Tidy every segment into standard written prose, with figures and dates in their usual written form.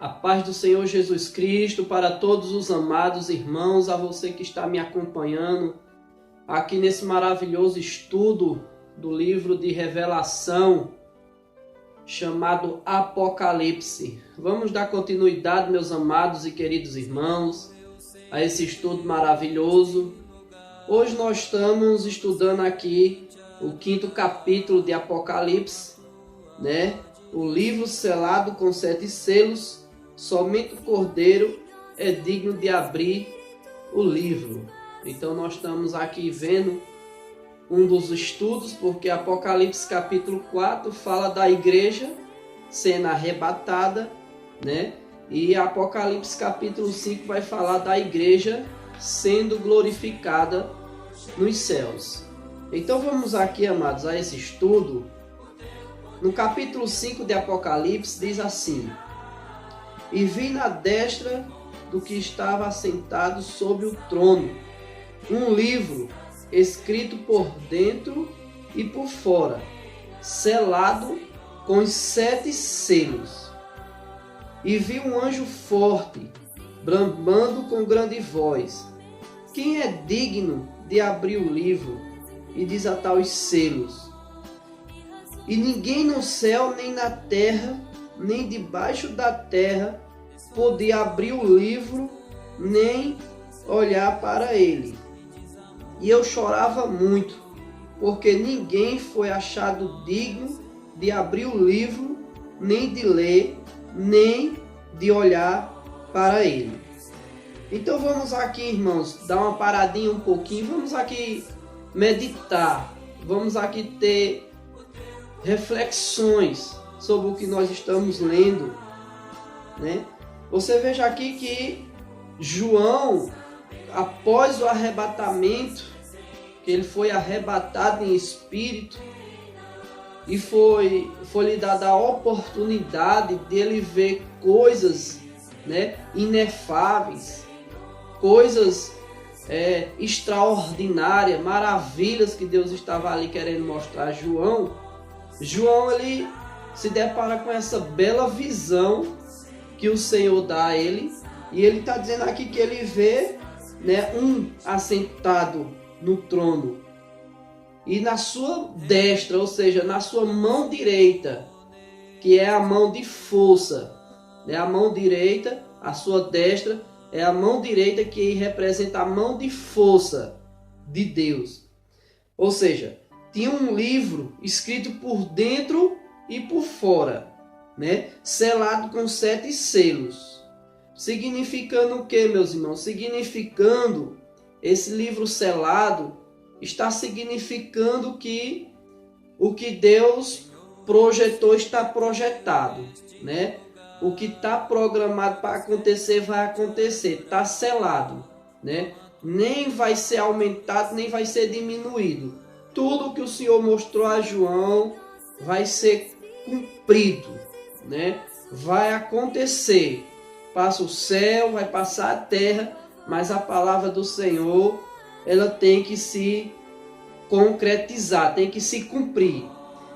A paz do Senhor Jesus Cristo para todos os amados irmãos, a você que está me acompanhando aqui nesse maravilhoso estudo do livro de Revelação chamado Apocalipse. Vamos dar continuidade, meus amados e queridos irmãos, a esse estudo maravilhoso. Hoje nós estamos estudando aqui o 5º capítulo de Apocalipse, né? O livro selado com 7 selos. Somente o Cordeiro é digno de abrir o livro. Então nós estamos aqui vendo um dos estudos, porque Apocalipse capítulo 4 fala da igreja sendo arrebatada, né? E Apocalipse capítulo 5 vai falar da igreja sendo glorificada nos céus. Então vamos aqui, amados, a esse estudo. No capítulo 5 de Apocalipse diz assim: E vi na destra do que estava assentado sobre o trono um livro escrito por dentro e por fora, selado com os 7 selos. E vi um anjo forte, bramando com grande voz: Quem é digno de abrir o livro e desatar os selos? E ninguém no céu, nem na terra, nem debaixo da terra podia abrir o livro, nem olhar para ele. E eu chorava muito, porque ninguém foi achado digno de abrir o livro, nem de ler, nem de olhar para ele. Então vamos aqui, irmãos, dar uma paradinha um pouquinho, vamos aqui meditar, vamos aqui ter reflexões sobre o que nós estamos lendo, né? Você veja aqui que João, após o arrebatamento, que ele foi arrebatado em espírito, e foi lhe dada a oportunidade de ele ver coisas, né, inefáveis, coisas extraordinárias, maravilhas que Deus estava ali querendo mostrar a João. João ele se depara com essa bela visão que o Senhor dá a ele, e ele está dizendo aqui que ele vê, né, um assentado no trono, e na sua destra, ou seja, na sua mão direita, que é a mão de força, né, a mão direita, a sua destra é a mão direita que representa a mão de força de Deus. Ou seja, tinha um livro escrito por dentro e por fora, né? Selado com 7 selos. Significando o que, meus irmãos? Significando, esse livro selado está significando que o que Deus projetou está projetado, né? O que está programado para acontecer vai acontecer, está selado, né? Nem vai ser aumentado, nem vai ser diminuído. Tudo que o Senhor mostrou a João vai ser cumprido, né? Vai acontecer. Passa o céu, vai passar a terra, mas a palavra do Senhor, ela tem que se concretizar, tem que se cumprir.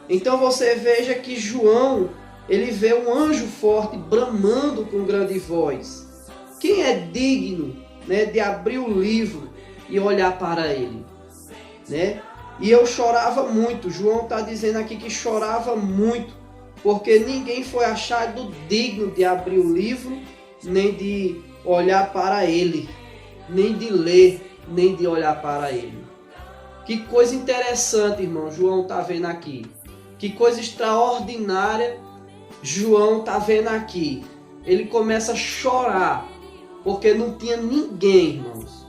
Então você veja que João, ele vê um anjo forte bramando com grande voz. Quem é digno, né, de abrir o livro e olhar para ele, né? E eu chorava muito. João está dizendo aqui que chorava muito, porque ninguém foi achado digno de abrir o livro, nem de olhar para ele, nem de ler, nem de olhar para ele. Que coisa interessante, irmão, João está vendo aqui. Que coisa extraordinária João está vendo aqui. Ele começa a chorar, porque não tinha ninguém, irmãos,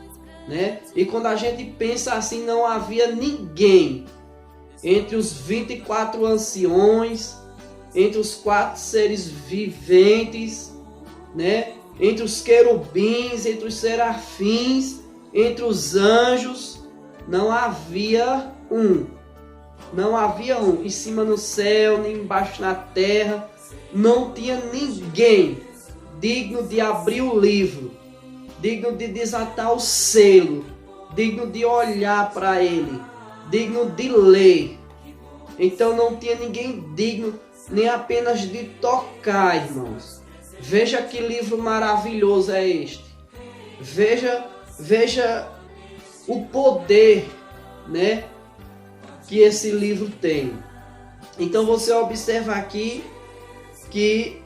né? E quando a gente pensa assim, não havia ninguém entre os 24 anciões, entre os 4 seres viventes, né? Entre os querubins, entre os serafins, entre os anjos, não havia um. Não havia um. Em cima no céu, nem embaixo na terra, não tinha ninguém digno de abrir o livro, digno de desatar o selo, digno de olhar para ele, digno de ler. Então não tinha ninguém digno nem apenas de tocar, irmãos. Veja que livro maravilhoso é este. Veja o poder, né, que esse livro tem. Então você observa aqui que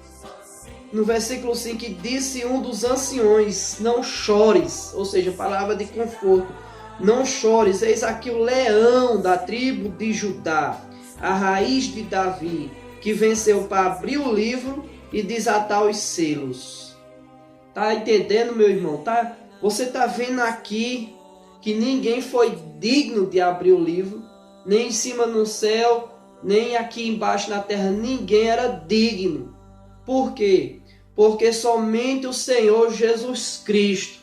no versículo 5 disse um dos anciões: não chores, ou seja, palavra de conforto. Não chores, eis aqui o leão da tribo de Judá, a raiz de Davi, que venceu para abrir o livro e desatar os selos. Tá entendendo, meu irmão? Tá? Você tá vendo aqui que ninguém foi digno de abrir o livro, nem em cima no céu, nem aqui embaixo na terra, ninguém era digno. Por quê? Porque somente o Senhor Jesus Cristo,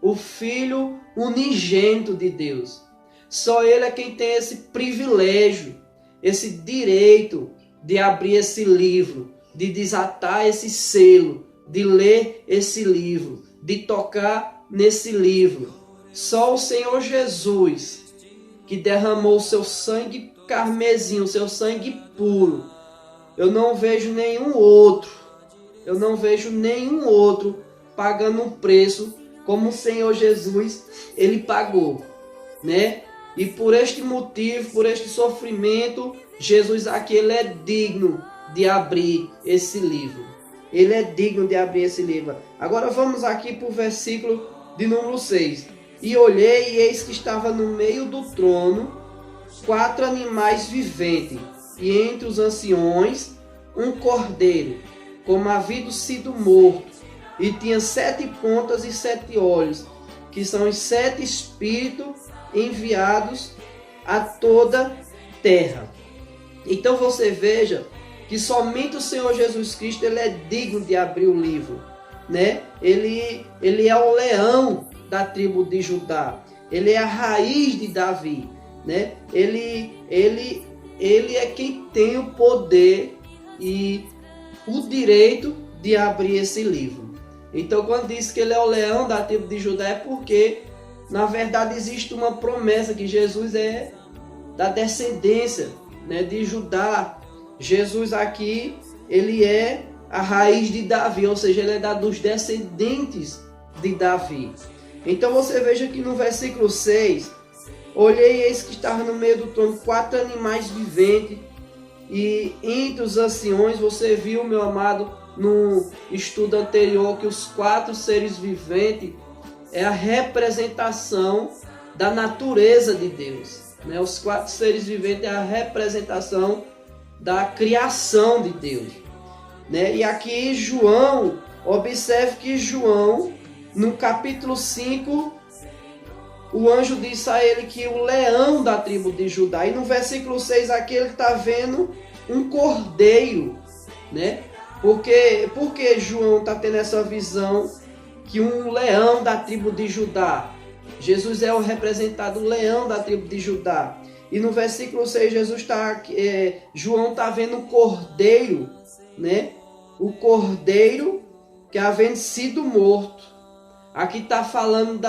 o Filho unigênito de Deus, só Ele é quem tem esse privilégio, esse direito de abrir esse livro, de desatar esse selo, de ler esse livro, de tocar nesse livro. Só o Senhor Jesus, que derramou o seu sangue carmesim, o seu sangue puro. Eu não vejo nenhum outro pagando um preço como o Senhor Jesus, ele pagou, né? E por este motivo, por este sofrimento, Jesus aqui, ele é digno de abrir esse livro. Ele é digno de abrir esse livro. Agora vamos aqui para o versículo de número 6. E olhei, e eis que estava no meio do trono 4 animais viventes, e entre os anciões um cordeiro, como havido sido morto, e tinha 7 pontas e 7 olhos, que são os 7 espíritos enviados a toda terra. Então você veja que somente o Senhor Jesus Cristo, ele é digno de abrir o livro, né? Ele é o leão da tribo de Judá, ele é a raiz de Davi, né? Ele é quem tem o poder e o direito de abrir esse livro. Então, quando diz que ele é o leão da tribo de Judá, é porque, na verdade, existe uma promessa que Jesus é da descendência, né, de Judá. Jesus aqui, ele é a raiz de Davi, ou seja, ele é dos descendentes de Davi. Então, você veja que no versículo 6, olhei, eis que estava no meio do trono 4 animais viventes, e entre os anciões, você viu, meu amado, no estudo anterior, que os 4 seres viventes é a representação da natureza de Deus, né? Os 4 seres viventes é a representação da criação de Deus, né? E aqui João, observe que João, no capítulo 5, o anjo disse a ele que o leão da tribo de Judá, e no versículo 6 aqui ele está vendo um cordeiro, né? Porque João está tendo essa visão que um leão da tribo de Judá, Jesus é o representado, o leão da tribo de Judá. E no versículo 6, João está vendo um cordeiro, né? O cordeiro que havendo sido morto. Aqui está falando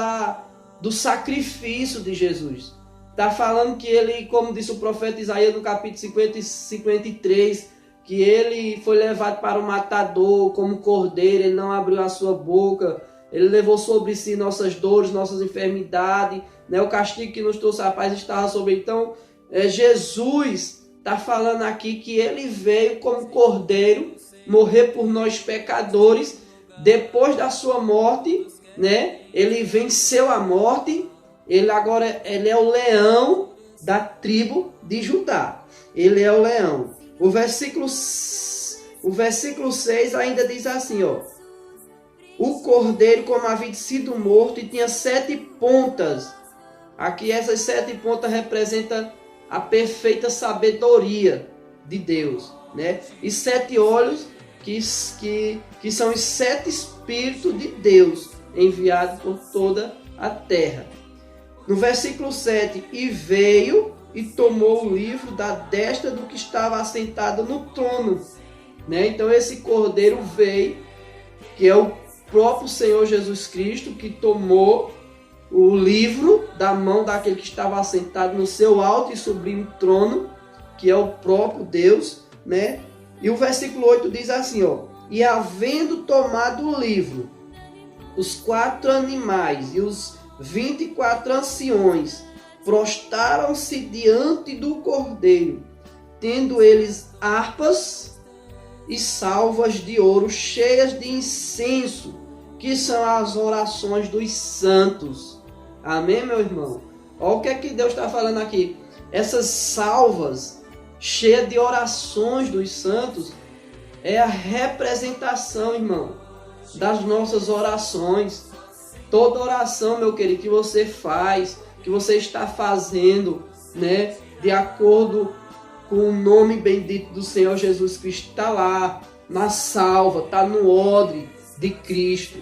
do sacrifício de Jesus. Está falando que ele, como disse o profeta Isaías no capítulo 50 e 53, que ele foi levado para o matador como cordeiro, ele não abriu a sua boca, ele levou sobre si nossas dores, nossas enfermidades, né? O castigo que nos trouxe a paz estava sobre ele. Então, Jesus está falando aqui que ele veio como cordeiro, morrer por nós pecadores, depois da sua morte, né? Ele venceu a morte, ele é o leão da tribo de Judá, ele é o leão. O versículo 6 ainda diz assim, ó: o cordeiro, como havia sido morto, e tinha 7 pontas. Aqui essas 7 pontas representam a perfeita sabedoria de Deus, né? E 7 olhos, que são os 7 espíritos de Deus enviados por toda a terra. No versículo 7, e veio e tomou o livro da destra do que estava assentado no trono, né? Então esse cordeiro veio, que é o próprio Senhor Jesus Cristo, que tomou o livro da mão daquele que estava assentado no seu alto e sublime trono, que é o próprio Deus, né? E o versículo 8 diz assim, ó: E havendo tomado o livro, os 4 animais e os 24 anciões prostaram-se diante do Cordeiro, tendo eles harpas e salvas de ouro cheias de incenso, que são as orações dos santos. Amém, meu irmão? Olha o que é que Deus está falando aqui. Essas salvas cheias de orações dos santos é a representação, irmão, das nossas orações. Toda oração, meu querido, que você faz, que você está fazendo, né, de acordo com o nome bendito do Senhor Jesus Cristo, está lá na salva, está no odre de Cristo.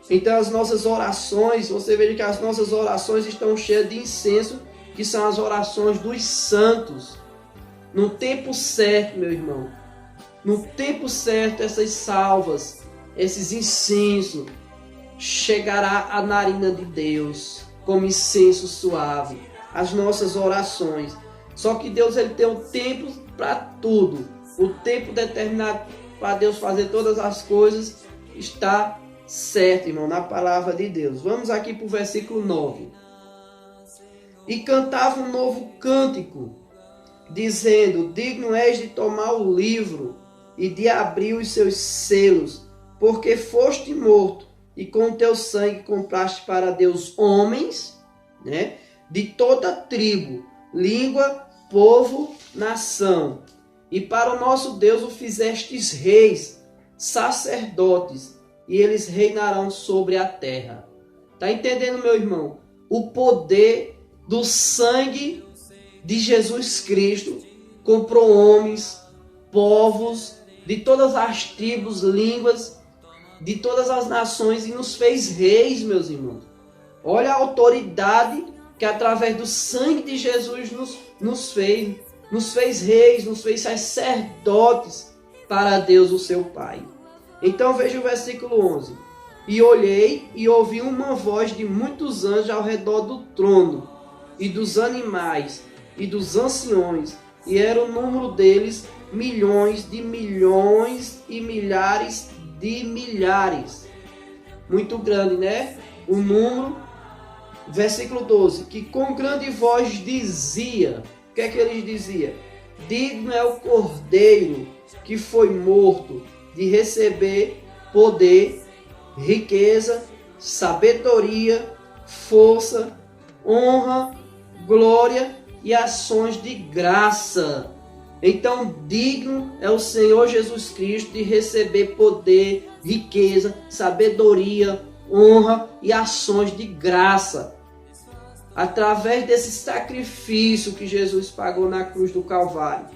Então as nossas orações, você veja que as nossas orações estão cheias de incenso, que são as orações dos santos. No tempo certo, meu irmão, no tempo certo, essas salvas, esses incensos, chegará à narina de Deus como incenso suave, as nossas orações. Só que Deus, ele tem um tempo para tudo. O tempo determinado para Deus fazer todas as coisas está certo, irmão, na palavra de Deus. Vamos aqui para o versículo 9. E cantava um novo cântico, dizendo: digno és de tomar o livro e de abrir os seus selos, porque foste morto, e com teu sangue compraste para Deus homens, né, de toda tribo, língua, povo, nação. E para o nosso Deus o fizestes reis, sacerdotes, e eles reinarão sobre a terra. Está entendendo, meu irmão? O poder do sangue de Jesus Cristo comprou homens, povos, de todas as tribos, línguas, de todas as nações, e nos fez reis, meus irmãos. Olha a autoridade que através do sangue de Jesus nos fez reis, nos fez sacerdotes para Deus, o seu Pai. Então veja o versículo 11. E olhei e ouvi uma voz de muitos anjos ao redor do trono, e dos animais, e dos anciões, e era o número deles milhões de milhões e milhares de milhares. Muito grande, né? O número. Versículo 12. Que com grande voz dizia. O que é que eles diziam? Digno é o Cordeiro que foi morto de receber poder, riqueza, sabedoria, força, honra, glória e ações de graça. Então, digno é o Senhor Jesus Cristo de receber poder, riqueza, sabedoria, honra e ações de graça. Através desse sacrifício que Jesus pagou na cruz do Calvário,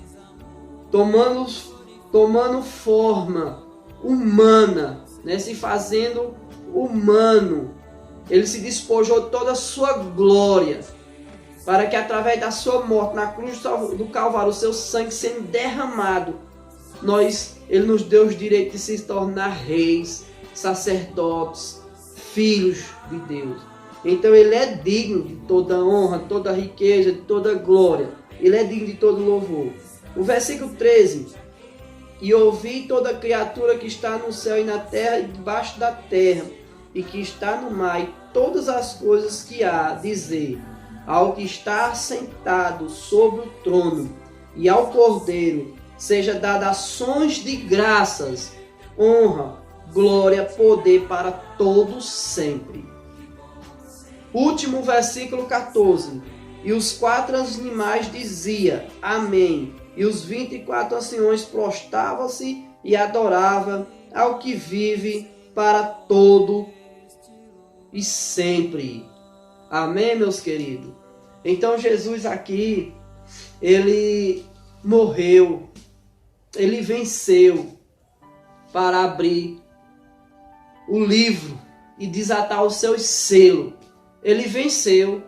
tomando forma humana, né, se fazendo humano, ele se despojou de toda a sua glória, para que através da sua morte na cruz do Calvário, o seu sangue sendo derramado, ele nos deu o direito de se tornar reis, sacerdotes, filhos de Deus. Então ele é digno de toda honra, toda riqueza, de toda glória. Ele é digno de todo louvor. O versículo 13. E ouvi toda criatura que está no céu e na terra e debaixo da terra, e que está no mar, e todas as coisas que há, dizer ao que está sentado sobre o trono e ao Cordeiro, seja dada ações de graças, honra, glória, poder para todos sempre. Último versículo 14. E os 4 animais dizia: Amém. E os 24 anciões prostravam-se e adoravam ao que vive para todo e sempre. Amém, meus queridos? Então Jesus aqui, ele morreu, ele venceu para abrir o livro e desatar os seus selos. Ele venceu,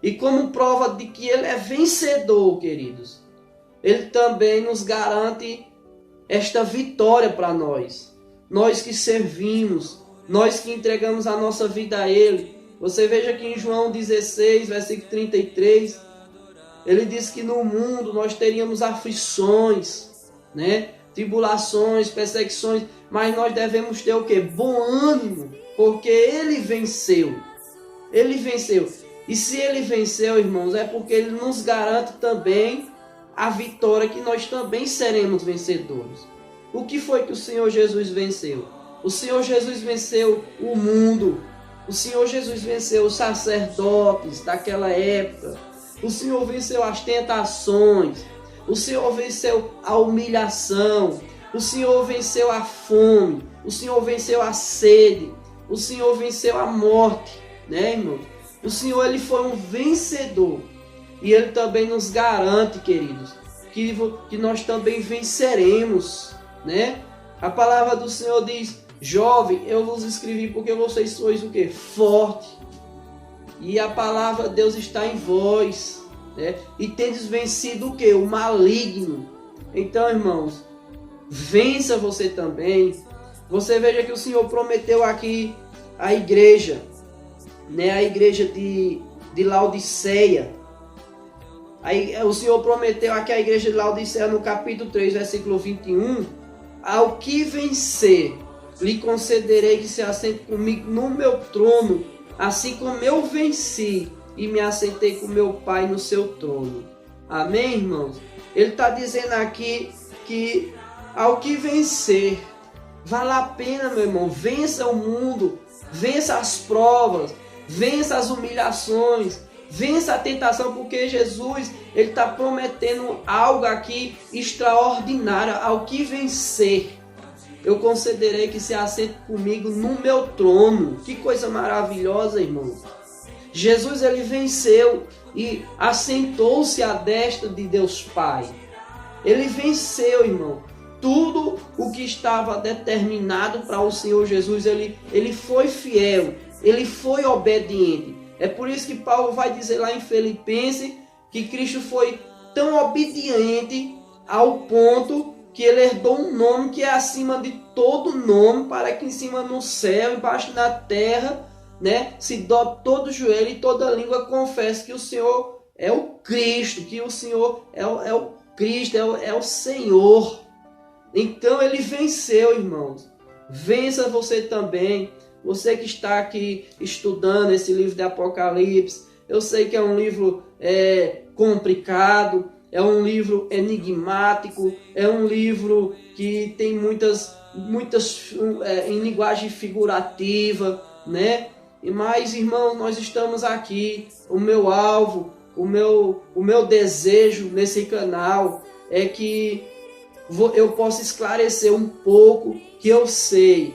e como prova de que ele é vencedor, queridos, ele também nos garante esta vitória para nós. Nós que servimos, nós que entregamos a nossa vida a ele. Você veja que em João 16, versículo 33, ele diz que no mundo nós teríamos aflições, né? tribulações, perseguições, mas nós devemos ter o quê? Bom ânimo, porque Ele venceu. Ele venceu. E se Ele venceu, irmãos, é porque Ele nos garante também a vitória, que nós também seremos vencedores. O que foi que o Senhor Jesus venceu? O Senhor Jesus venceu o mundo. O Senhor Jesus venceu os sacerdotes daquela época. O Senhor venceu as tentações. O Senhor venceu a humilhação. O Senhor venceu a fome. O Senhor venceu a sede. O Senhor venceu a morte, né, irmão? O Senhor, Ele foi um vencedor. E Ele também nos garante, queridos, que nós também venceremos, né? A palavra do Senhor diz: jovem, eu vos escrevi porque vocês sois o quê? Forte. E a palavra de Deus está em vós, né? E tendes vencido o quê? O maligno. Então, irmãos, vença você também. Você veja que o Senhor prometeu aqui a igreja, né? A igreja de Laodiceia. Aí, o Senhor prometeu aqui a igreja de Laodiceia no capítulo 3, versículo 21. Ao que vencer, lhe concederei que se assente comigo no meu trono, assim como eu venci e me assentei com meu Pai no seu trono. Amém, irmãos? Ele está dizendo aqui que ao que vencer, vale a pena, meu irmão. Vença o mundo, vença as provas, vença as humilhações, vença a tentação, porque Jesus, Ele está prometendo algo aqui extraordinário. Ao que vencer, eu concederei que se assente comigo no meu trono. Que coisa maravilhosa, irmão. Jesus, Ele venceu e assentou-se à destra de Deus Pai. Ele venceu, irmão. Tudo o que estava determinado para o Senhor Jesus, ele foi fiel, Ele foi obediente. É por isso que Paulo vai dizer lá em Filipenses que Cristo foi tão obediente ao ponto que Ele herdou um nome que é acima de todo nome, para que em cima no céu, embaixo na terra, né, se dobre todo joelho e toda língua confesse que o Senhor é o Cristo, que o Senhor é o Cristo, é o Senhor. Então Ele venceu, irmãos. Vença você também. Você que está aqui estudando esse livro de Apocalipse, eu sei que é um livro complicado, é um livro enigmático, é um livro que tem muitas em linguagem figurativa, né? Mas, irmãos, nós estamos aqui. O meu alvo, o meu desejo nesse canal é que eu possa esclarecer um pouco que eu sei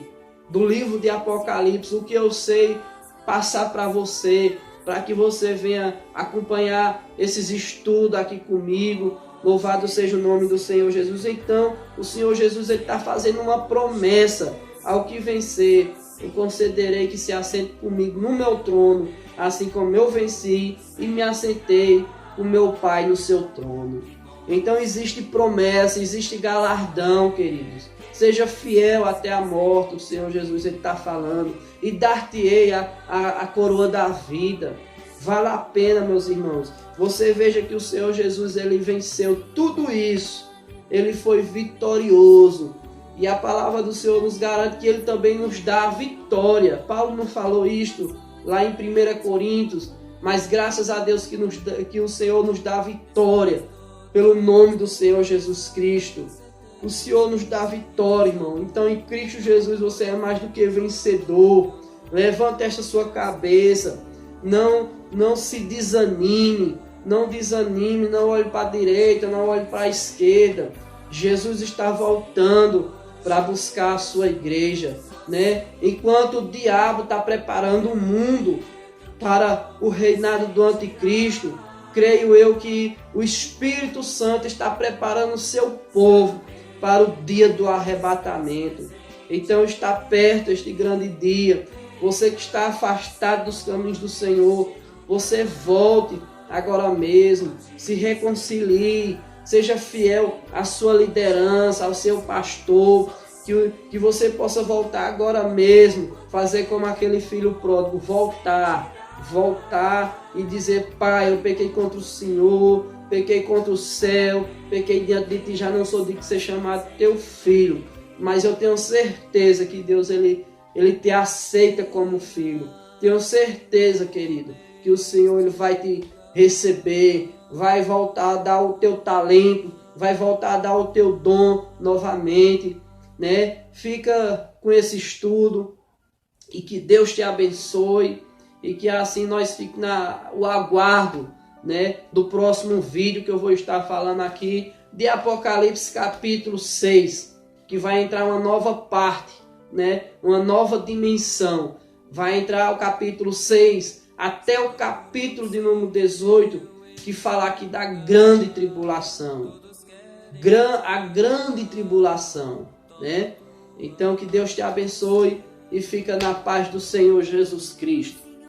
do livro de Apocalipse, o que eu sei passar para você, para que você venha acompanhar esses estudos aqui comigo. Louvado seja o nome do Senhor Jesus. Então, o Senhor Jesus está fazendo uma promessa: ao que vencer, eu concederei que se assente comigo no meu trono, assim como eu venci e me assentei com meu Pai no seu trono. Então existe promessa, existe galardão, queridos. Seja fiel até a morte, o Senhor Jesus está falando, e dar-te-ei a coroa da vida. Vale a pena, meus irmãos. Você veja que o Senhor Jesus, Ele venceu tudo isso. Ele foi vitorioso. E a palavra do Senhor nos garante que Ele também nos dá a vitória. Paulo não falou isto lá em 1 Coríntios, mas graças a Deus que o Senhor nos dá a vitória pelo nome do Senhor Jesus Cristo. O Senhor nos dá a vitória, irmão. Então, em Cristo Jesus, você é mais do que vencedor. Levante esta sua cabeça. Não se desanime. Não desanime, não olhe para a direita, não olhe para a esquerda. Jesus está voltando para buscar a sua igreja, né? Enquanto o diabo está preparando o mundo para o reinado do anticristo, creio eu que o Espírito Santo está preparando o seu povo para o dia do arrebatamento. Então está perto este grande dia. Você que está afastado dos caminhos do Senhor, você volte agora mesmo, se reconcilie, seja fiel à sua liderança, ao seu pastor, que você possa voltar agora mesmo, fazer como aquele filho pródigo, voltar e dizer: Pai, eu pequei contra o Senhor, pequei contra o céu, pequei diante de ti, já não sou digno de ser chamado teu filho. Mas eu tenho certeza que Deus, ele te aceita como filho. Tenho certeza, querido, que o Senhor ele vai te receber, vai voltar a dar o teu talento, vai voltar a dar o teu dom novamente, né? Fica com esse estudo e que Deus te abençoe e que assim nós fiquemos o aguardo, né, do próximo vídeo que eu vou estar falando aqui de Apocalipse capítulo 6, que vai entrar uma nova parte, né, uma nova dimensão. Vai entrar o capítulo 6 até o capítulo de número 18, que fala aqui da grande tribulação. A grande tribulação, né? Então que Deus te abençoe e fica na paz do Senhor Jesus Cristo.